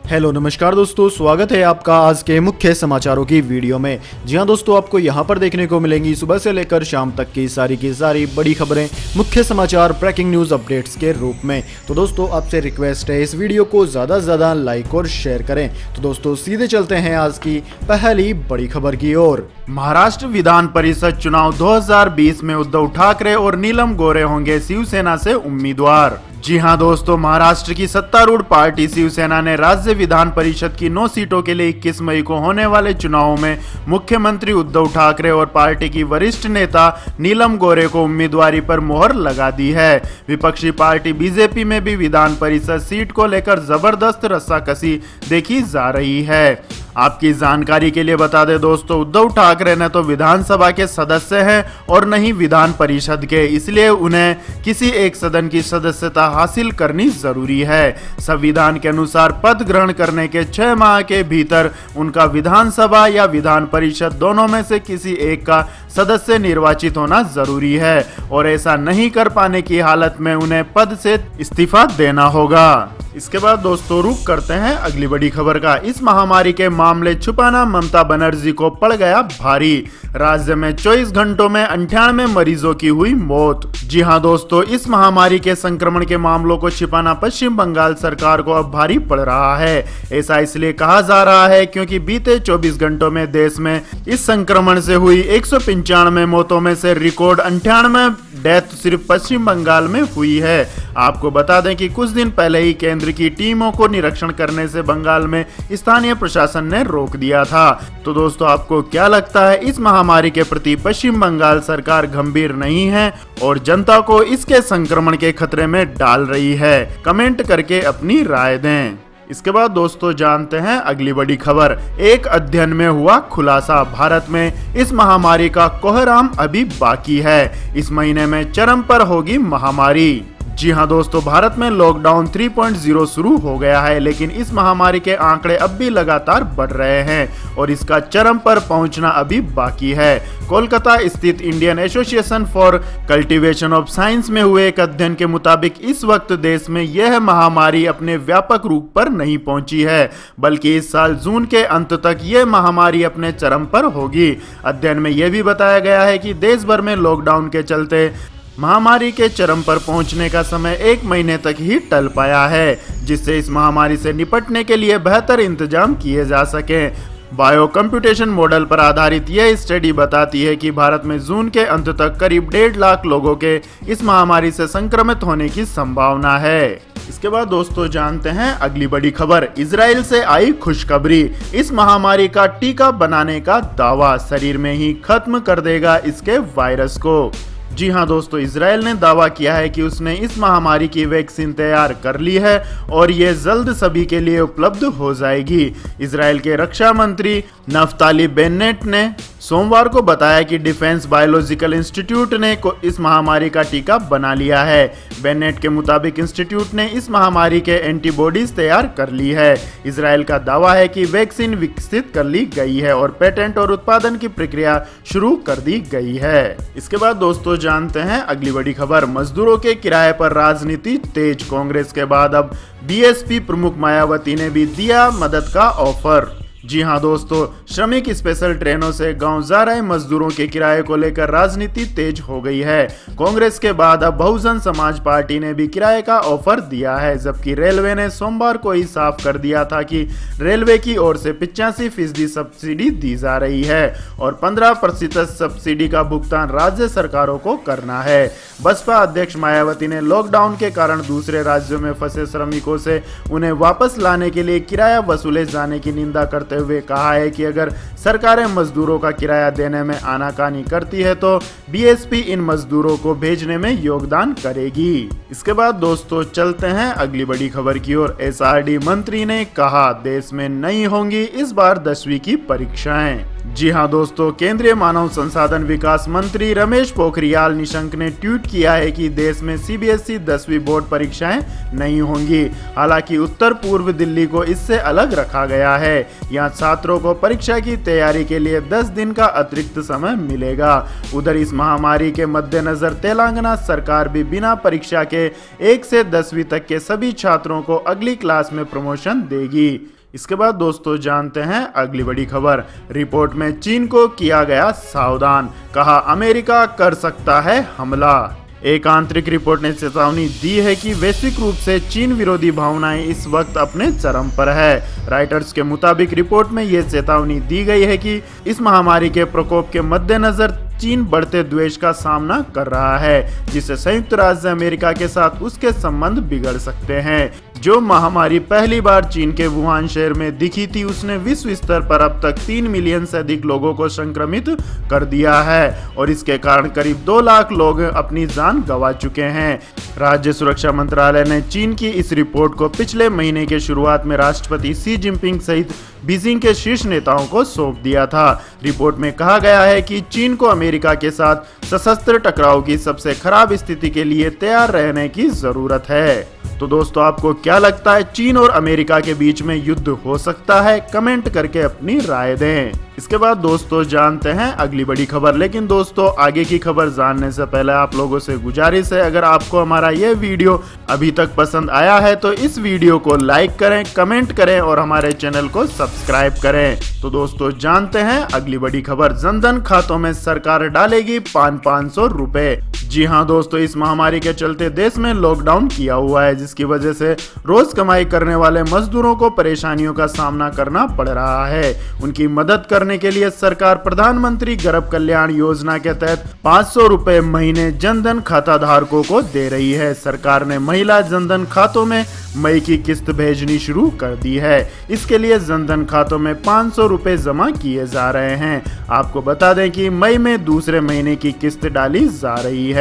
Hello नमस्कार दोस्तों, स्वागत है आपका आज के मुख्य समाचारों की वीडियो में। जी हां दोस्तों, आपको यहां पर देखने को मिलेंगी सुबह से लेकर शाम तक की सारी बड़ी खबरें, मुख्य समाचार, ब्रेकिंग न्यूज अपडेट्स के रूप में। तो दोस्तों आपसे रिक्वेस्ट है इस वीडियो को ज़्यादा से ज़्यादा लाइक और शेयर करें। तो दोस्तों सीधे चलते हैं आज की पहली बड़ी खबर की ओर। महाराष्ट्र विधान परिषद चुनाव 2020 में उद्धव ठाकरे और नीलम गोरे होंगे शिवसेना से उम्मीदवार। जी हां दोस्तों, महाराष्ट्र की सत्तारूढ़ पार्टी शिवसेना ने राज्य विधान परिषद की 9 सीटों के लिए 21 मई को होने वाले चुनावों में मुख्यमंत्री उद्धव ठाकरे और पार्टी की वरिष्ठ नेता नीलम गोरे को उम्मीदवारी पर मुहर लगा दी है। विपक्षी पार्टी बीजेपी में भी विधान परिषद सीट को लेकर जबरदस्त रस्साकसी देखी जा रही है। आपकी जानकारी के लिए बता दें दोस्तों, उद्धव ठाकरे ने तो विधानसभा के सदस्य हैं और नहीं विधान परिषद के, इसलिए उन्हें किसी एक सदन की सदस्यता हासिल करनी जरूरी है। संविधान के अनुसार पद ग्रहण करने के 6 माह के भीतर उनका विधानसभा या विधान परिषद दोनों में से किसी एक का सदस्य निर्वाचित होना जरूरी है और ऐसा नहीं कर पाने की हालत में उन्हें पद से इस्तीफा देना होगा। इसके बाद दोस्तों रुक करते हैं अगली बड़ी खबर का। इस महामारी के मामले छुपाना ममता बनर्जी को पड़ गया भारी। राज्य में 24 घंटों में 98 मरीजों की हुई मौत। जी हां दोस्तों, इस महामारी के संक्रमण के मामलों को छिपाना पश्चिम बंगाल सरकार को अब भारी पड़ रहा है। ऐसा इसलिए कहा जा रहा है क्योंकि बीते 24 घंटों में देश में इस संक्रमण से हुई 195 मौतों में से रिकॉर्ड 98 डेथ सिर्फ पश्चिम बंगाल में हुई है। आपको बता दें कि कुछ दिन पहले ही केंद्र की टीमों को निरीक्षण करने से बंगाल में स्थानीय प्रशासन ने रोक दिया था। तो दोस्तों आपको क्या लगता है, इस महामारी के प्रति पश्चिम बंगाल सरकार गंभीर नहीं है और जनता को इसके संक्रमण के खतरे में डाल रही है? कमेंट करके अपनी राय दें। इसके बाद दोस्तों जानते हैं अगली बड़ी खबर। एक अध्ययन में हुआ खुलासा, भारत में इस महामारी का कोहराम अभी बाकी है। इस महीने में चरम पर होगी महामारी। जी हां दोस्तों, भारत में लॉकडाउन 3.0 शुरू हो गया है, लेकिन इस महामारी के आंकड़े अब भी लगातार बढ़ रहे हैं और इसका चरम पर पहुंचना अभी बाकी है। कोलकाता स्थित Indian association for cultivation of science में हुए एक अध्ययन के मुताबिक इस वक्त देश में यह महामारी अपने व्यापक रूप पर नहीं पहुंची है, बल्कि इस साल जून के अंत तक यह महामारी अपने चरम पर होगी। अध्ययन में यह भी बताया गया है कि देश भर में लॉकडाउन के चलते महामारी के चरम पर पहुंचने का समय 1 महीने तक ही टल पाया है, जिससे इस महामारी से निपटने के लिए बेहतर इंतजाम किए जा सकें। बायो कंप्यूटेशन मॉडल पर आधारित यह स्टडी बताती है कि भारत में जून के अंत तक करीब 1.5 लाख लोगों के इस महामारी से संक्रमित होने की संभावना है। इसके बाद दोस्तों जानते हैं अगली बड़ी खबर। इजराइल से आई खुशखबरी, इस महामारी का टीका बनाने का दावा, शरीर में ही खत्म कर देगा इसके वायरस को। जी हां दोस्तों, इजराइल ने दावा किया है कि उसने इस महामारी की वैक्सीन तैयार कर ली है और ये जल्द सभी के लिए उपलब्ध हो जाएगी। इजराइल के रक्षा मंत्री नफ्ताली बेन्नेट ने सोमवार को बताया कि डिफेंस बायोलॉजिकल इंस्टीट्यूट ने इस महामारी का टीका बना लिया है। बेन्नेट के मुताबिक इंस्टीट्यूट ने इस महामारी के एंटीबॉडीज तैयार कर ली है। इजराइल का दावा है कि वैक्सीन विकसित कर ली गई है और पेटेंट और उत्पादन की प्रक्रिया शुरू कर दी गई है। इसके बाद दोस्तों जानते हैं अगली बड़ी खबर। मजदूरों के किराए पर राजनीति तेज, कांग्रेस के बाद अब बीएसपी प्रमुख मायावती ने भी दिया मदद का ऑफर। जी हां दोस्तों, श्रमिक स्पेशल ट्रेनों से गांव जा रहे मजदूरों के किराए को लेकर राजनीति तेज हो गई है। कांग्रेस के बाद अब बहुजन समाज पार्टी ने भी किराए का ऑफर दिया है, जबकि रेलवे ने सोमवार को ही साफ कर दिया था कि रेलवे की ओर से 85% सब्सिडी दी जा रही है और 15% सब्सिडी का भुगतान राज्य सरकारों को करना है। बसपा अध्यक्ष मायावती ने लॉकडाउन के कारण दूसरे राज्यों में फंसे श्रमिकों से उन्हें वापस लाने के लिए किराया वसूले जाने की निंदा करते हुए कहा है कि अगर सरकारें मजदूरों का किराया देने में आनाकानी करती है तो बीएसपी इन मजदूरों को भेजने में योगदान करेगी। इसके बाद दोस्तों चलते हैं अगली बड़ी खबर की ओर। एसआरडी मंत्री ने कहा देश में नहीं होंगी इस बार 10वीं की परीक्षाएं। जी हां दोस्तों, केंद्रीय मानव संसाधन विकास मंत्री रमेश पोखरियाल निशंक ने ट्वीट किया है कि देश में सीबीएसई 10वीं बोर्ड परीक्षाएं नहीं होंगी। हालांकि उत्तर पूर्व दिल्ली को इससे अलग रखा गया है। यहाँ छात्रों को परीक्षा की तैयारी के लिए 10 दिन का अतिरिक्त समय मिलेगा। उधर इस महामारी के मद्देनजर तेलंगाना सरकार भी बिना परीक्षा के 1 से 10वीं तक के सभी छात्रों को अगली क्लास में प्रमोशन देगी। इसके बाद दोस्तों जानते हैं अगली बड़ी खबर। रिपोर्ट में चीन को किया गया सावधान, कहा अमेरिका कर सकता है हमला। एक आंतरिक रिपोर्ट ने चेतावनी दी है कि वैश्विक रूप से चीन विरोधी भावनाएं इस वक्त अपने चरम पर है। राइटर्स के मुताबिक रिपोर्ट में यह चेतावनी दी गई है कि इस महामारी के प्रकोप के मद्देनजर चीन बढ़ते द्वेष का सामना कर रहा है, जिससे संयुक्त राज्य अमेरिका के साथ उसके संबंध बिगड़ सकते हैं। जो महामारी पहली बार चीन के वुहान शहर में दिखी थी, उसने विश्व स्तर पर अब तक 3 मिलियन से अधिक लोगों को संक्रमित कर दिया है और इसके कारण करीब 2 लाख लोग अपनी जान गंवा चुके हैं। राज्य सुरक्षा मंत्रालय ने चीन की इस रिपोर्ट को पिछले महीने के शुरुआत में राष्ट्रपति शी जिनपिंग सहित बीजिंग के शीर्ष नेताओं को सौंप दिया था। रिपोर्ट में कहा गया है कि चीन को अमेरिका के साथ सशस्त्र टकराव की सबसे खराब स्थिति के लिए तैयार रहने की जरूरत है। तो दोस्तों आपको क्या लगता है, चीन और अमेरिका के बीच में युद्ध हो सकता है? कमेंट करके अपनी राय दें। इसके बाद दोस्तों जानते हैं अगली बड़ी खबर। लेकिन दोस्तों आगे की खबर जानने से पहले आप लोगों से गुजारिश है, अगर आपको हमारा यह वीडियो अभी तक पसंद आया है तो इस वीडियो को लाइक करें, कमेंट करें और हमारे चैनल को सब्सक्राइब करें। तो दोस्तों जानते हैं अगली बड़ी खबर। जनधन खातों में सरकार डालेगी 500 रुपए। जी हाँ दोस्तों, इस महामारी के चलते देश में लॉकडाउन किया हुआ है, जिसकी वजह से रोज कमाई करने वाले मजदूरों को परेशानियों का सामना करना पड़ रहा है। उनकी मदद करने के लिए सरकार प्रधानमंत्री गरीब कल्याण योजना के तहत 500 रुपए महीने जनधन खाता धारकों को दे रही है। सरकार ने महिला जनधन खातों में मई की किस्त भेजनी शुरू कर दी है। इसके लिए जनधन खातों में 500 रुपए जमा किए जा रहे हैं। आपको बता दें कि मई में दूसरे महीने की किस्त डाली जा रही है।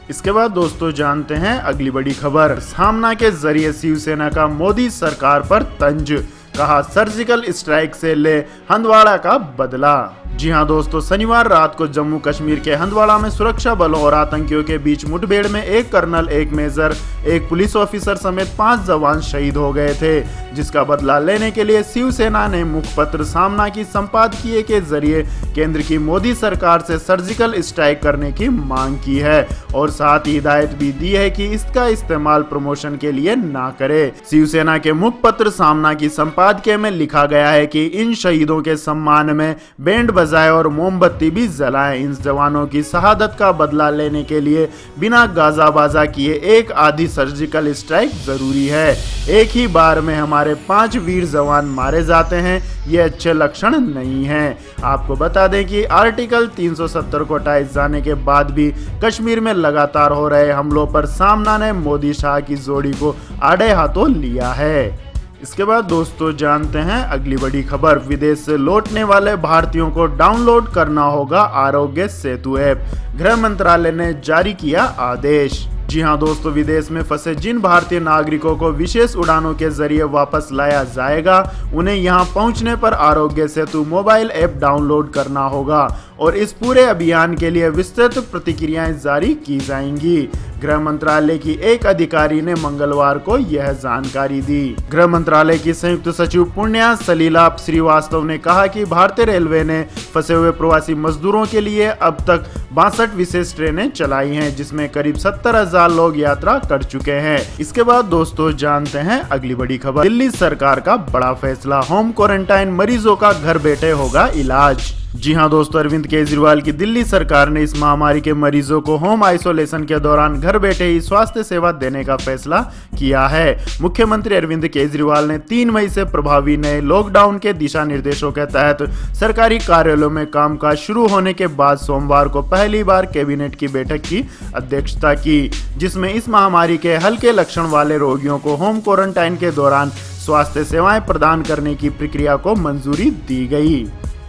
इसके बाद दोस्तों जानते हैं अगली बड़ी खबर। सामना के जरिए शिवसेना का मोदी सरकार पर तंज, कहा सर्जिकल स्ट्राइक से ले हंदवाड़ा का बदला। जी हाँ दोस्तों, शनिवार रात को जम्मू कश्मीर के हंदवाड़ा में सुरक्षा बलों और आतंकियों के बीच मुठभेड़ में एक कर्नल, एक मेजर, एक पुलिस ऑफिसर समेत 5 जवान शहीद हो गए थे, जिसका बदला लेने के लिए शिवसेना ने मुखपत्र सामना की संपादकीय के जरिए केंद्र की मोदी सरकार से सर्जिकल स्ट्राइक करने की मांग की है और साथ ही हिदायत भी दी है कि इसका इस्तेमाल प्रमोशन के लिए ना करे। शिवसेना के मुखपत्र सामना की संपादकीय में लिखा गया है कि इन शहीदों के सम्मान में बैंड बजाए और मोमबत्ती भी जलाएं। इन जवानों की शहादत का बदला लेने के लिए बिना गाजा बाजा किए एक आधी सर्जिकल स्ट्राइक जरूरी है। एक ही बार में हमारे 5 वीर जवान मारे जाते हैं, ये अच्छे लक्षण नहीं है। आपको बता दें कि आर्टिकल 370 को हटाए जाने के बाद भी कश्मीर में लगातार हो रहे हमलों पर सामना ने मोदी शाह की जोड़ी को आड़े हाथों लिया है। इसके बाद दोस्तों जानते हैं अगली बड़ी खबर। विदेश से लौटने वाले भारतीयों को डाउनलोड करना होगा आरोग्य सेतु ऐप, गृह मंत्रालय ने जारी किया आदेश। जी हाँ दोस्तों, विदेश में फंसे जिन भारतीय नागरिकों को विशेष उड़ानों के जरिए वापस लाया जाएगा, उन्हें यहां पहुंचने पर Aarogya Setu mobile app download करना होगा और इस पूरे अभियान के लिए विस्तृत प्रतिक्रियाएं जारी की जाएंगी। गृह मंत्रालय की एक अधिकारी ने मंगलवार को यह जानकारी दी। गृह मंत्रालय की संयुक्त सचिव पुण्या सलीला श्रीवास्तव ने कहा कि भारतीय रेलवे ने फंसे हुए प्रवासी मजदूरों के लिए अब तक 62 विशेष ट्रेनें चलाई हैं, जिसमें करीब 70,000 लोग यात्रा कर चुके हैं। इसके बाद दोस्तों जानते हैं अगली बड़ी खबर। दिल्ली सरकार का बड़ा फैसला, होम क्वारंटाइन मरीजों का घर बैठे होगा इलाज। जी हाँ दोस्तों, अरविंद केजरीवाल की दिल्ली सरकार ने इस महामारी के मरीजों को होम आइसोलेशन के दौरान घर बैठे ही स्वास्थ्य सेवा देने का फैसला किया है। मुख्यमंत्री अरविंद केजरीवाल ने 3 मई से प्रभावी नए लॉकडाउन के दिशा निर्देशों के तहत सरकारी कार्यालयों में कामकाज शुरू होने के बाद सोमवार को पहली बार कैबिनेट की बैठक की अध्यक्षता की, जिसमें इस महामारी के हल्के लक्षण वाले रोगियों को होम क्वारंटाइन के दौरान स्वास्थ्य सेवाएं प्रदान करने की प्रक्रिया को मंजूरी दी गई।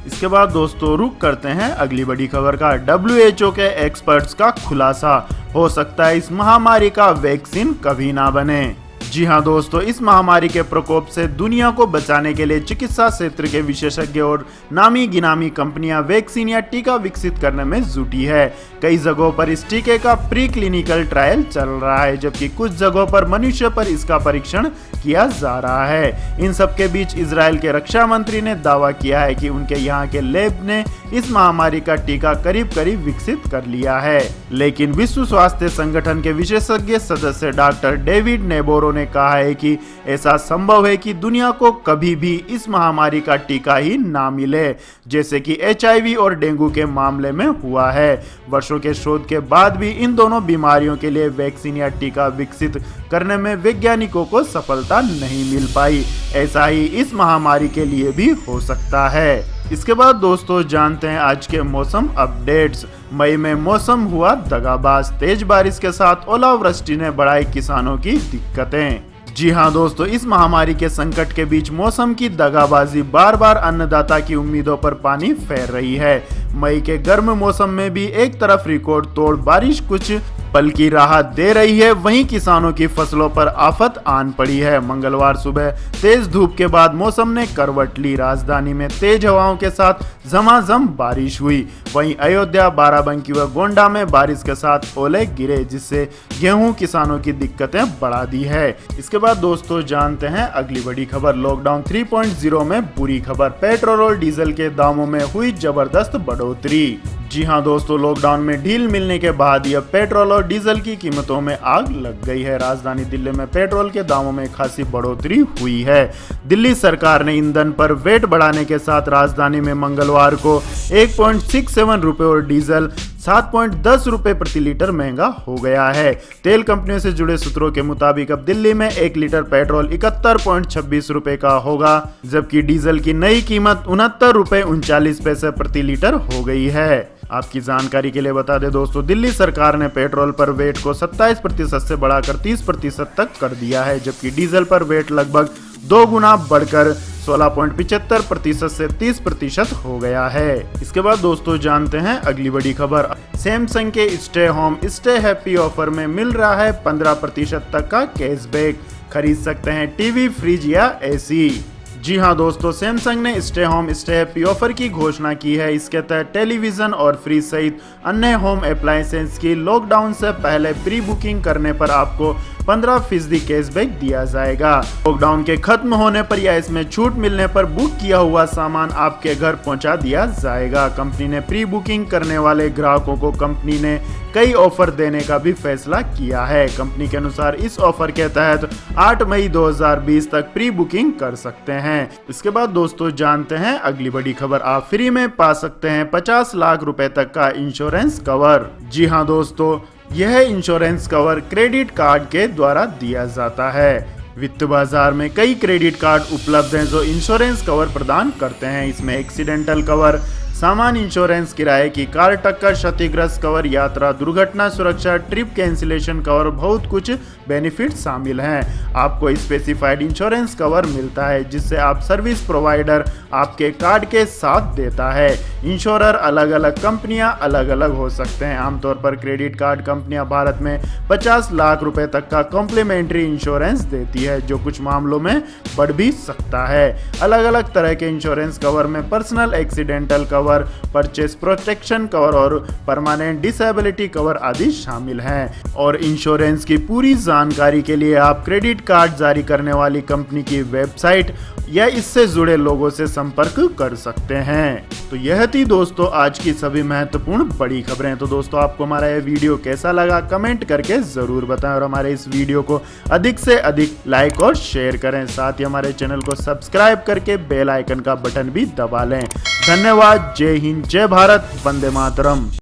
इसके बाद दोस्तों रुक करते हैं अगली बड़ी खबर का। WHO के एक्सपर्ट्स का खुलासा, हो सकता है इस महामारी का वैक्सीन कभी ना बने। जी हाँ दोस्तों, इस महामारी के प्रकोप से दुनिया को बचाने के लिए चिकित्सा क्षेत्र के विशेषज्ञ और नामी गिनामी कंपनियां वैक्सीन या टीका विकसित करने में जुटी है। कई जगहों पर इस टीके का प्री क्लिनिकल ट्रायल चल रहा है, जबकि कुछ जगहों पर मनुष्य पर इसका परीक्षण किया जा रहा है। इन सबके बीच इजराइल के रक्षा मंत्री ने दावा किया है कि उनके यहाँ के लैब ने इस महामारी का टीका करीब करीब विकसित कर लिया है। लेकिन विश्व स्वास्थ्य संगठन के विशेषज्ञ सदस्य डॉक्टर डेविड नेबोरो ने कहा है कि ऐसा संभव है कि दुनिया को कभी भी इस महामारी का टीका ही ना मिले, जैसे कि HIV और डेंगू के मामले में हुआ है। वर्षों के शोध के बाद भी इन दोनों बीमारियों के लिए वैक्सीन या टीका विकसित करने में वैज्ञानिकों को सफलता नहीं मिल पाई। ऐसा ही इस महामारी के लिए भी हो सकता है। इसके बाद दोस्तों जानते हैं आज के मौसम अपडेट्स। मई में मौसम हुआ दगाबाज, तेज बारिश के साथ ओलावृष्टि ने बढ़ाई किसानों की दिक्कतें। जी हाँ दोस्तों, इस महामारी के संकट के बीच मौसम की दगाबाजी बार बार अन्नदाता की उम्मीदों पर पानी फेर रही है। मई के गर्म मौसम में भी एक तरफ रिकॉर्ड तोड़ बारिश कुछ पल की राहत दे रही है, वहीं किसानों की फसलों पर आफत आन पड़ी है। मंगलवार सुबह तेज धूप के बाद मौसम ने करवट ली। राजधानी में तेज हवाओं के साथ झमाझम बारिश हुई। वहीं अयोध्या, बाराबंकी व गोंडा में बारिश के साथ ओले गिरे, जिससे गेहूं किसानों की दिक्कतें बढ़ा दी है। इसके बाद दोस्तों जानते हैं अगली बड़ी खबर। लॉकडाउन 3.0 में बुरी खबर, पेट्रोल और डीजल के दामों में हुई जबरदस्त बढ़ोतरी। जी हाँ दोस्तों, लॉकडाउन में ढील मिलने के बाद यह पेट्रोल और डीजल की कीमतों में आग लग गई है। राजधानी दिल्ली में पेट्रोल के दामों में खासी बढ़ोतरी हुई है। दिल्ली सरकार ने ईंधन पर वेट बढ़ाने के साथ राजधानी में मंगलवार को 1.67 रुपए और डीजल 7.10 रुपए प्रति लीटर महंगा हो गया है। तेल कंपनियों से जुड़े सूत्रों के मुताबिक अब दिल्ली में 1 लीटर पेट्रोल 71.26 रुपए का होगा, जबकि डीजल की नई कीमत 69 रुपए 39 पैसे प्रति लीटर हो गई है। आपकी जानकारी के लिए बता दें दोस्तों, दिल्ली सरकार ने पेट्रोल पर वेट को 27% से बढ़ाकर 30% तक कर दिया है, जबकि डीजल पर वेट लगभग 2 गुना बढ़कर 16.75% से 30% हो गया है। इसके बाद दोस्तों जानते हैं अगली बड़ी खबर। सैमसंग के stay home stay happy offer में मिल रहा है 15% तक का कैशबैक। खरीद सकते हैं टीवी, फ्रिज या AC। जी हाँ दोस्तों, सैमसंग ने stay home stay happy offer की घोषणा की है। इसके तहत टेलीविजन और फ्रिज सहित अन्य होम अप्लायंसेस की लॉकडाउन से पहले प्री बुकिंग करने पर आपको 15% कैशबैक दिया जाएगा। लॉकडाउन के खत्म होने पर या इसमें छूट मिलने पर बुक किया हुआ सामान आपके घर पहुंचा दिया जाएगा। कंपनी ने प्री बुकिंग करने वाले ग्राहकों को कंपनी ने कई ऑफर देने का भी फैसला किया है। कंपनी के अनुसार इस ऑफर के तहत 8 मई 2020 तक प्री बुकिंग कर सकते हैं। इसके बाद दोस्तों जानते हैं अगली बड़ी खबर। आप फ्री में पा सकते हैं 50 लाख रुपए तक का इंश्योरेंस कवर। जी हाँ दोस्तों, यह इंश्योरेंस कवर क्रेडिट कार्ड के द्वारा दिया जाता है। वित्त बाजार में कई क्रेडिट कार्ड उपलब्ध हैं जो इंश्योरेंस कवर प्रदान करते हैं। इसमें एक्सीडेंटल कवर, सामान इंश्योरेंस, किराए की कार टक्कर, क्षतिग्रस्त कवर, यात्रा दुर्घटना सुरक्षा, ट्रिप कैंसिलेशन कवर, बहुत कुछ बेनिफिट शामिल हैं। आपको स्पेसिफाइड इंश्योरेंस कवर मिलता है जिससे आप सर्विस प्रोवाइडर आपके कार्ड के साथ देता है। इंश्योरर अलग अलग कंपनियां अलग अलग हो सकते हैं। आमतौर पर क्रेडिट कार्ड कंपनियां भारत में 50 लाख रुपए तक का कॉम्प्लीमेंट्री इंश्योरेंस देती है, जो कुछ मामलों में बढ़ भी सकता है। अलग अलग तरह के इंश्योरेंस कवर में personal accidental cover, purchase protection cover और परमानेंट डिसेबिलिटी कवर आदि शामिल हैं। और इंश्योरेंस की पूरी जानकारी के लिए आप क्रेडिट कार्ड जारी करने वाली कंपनी की वेबसाइट या इससे जुड़े लोगों से संपर्क कर सकते हैं। तो यह थी दोस्तों आज की सभी महत्वपूर्ण बड़ी खबरें। तो दोस्तों आपको हमारा यह वीडियो कैसा लगा कमेंट करके जरूर बताएं और हमारे इस वीडियो को अधिक से अधिक लाइक और शेयर करें। साथ ही हमारे चैनल को सब्सक्राइब करके बेल आइकन का बटन भी दबा लें। धन्यवाद। जय हिंद, जय भारत, वंदे मातरम।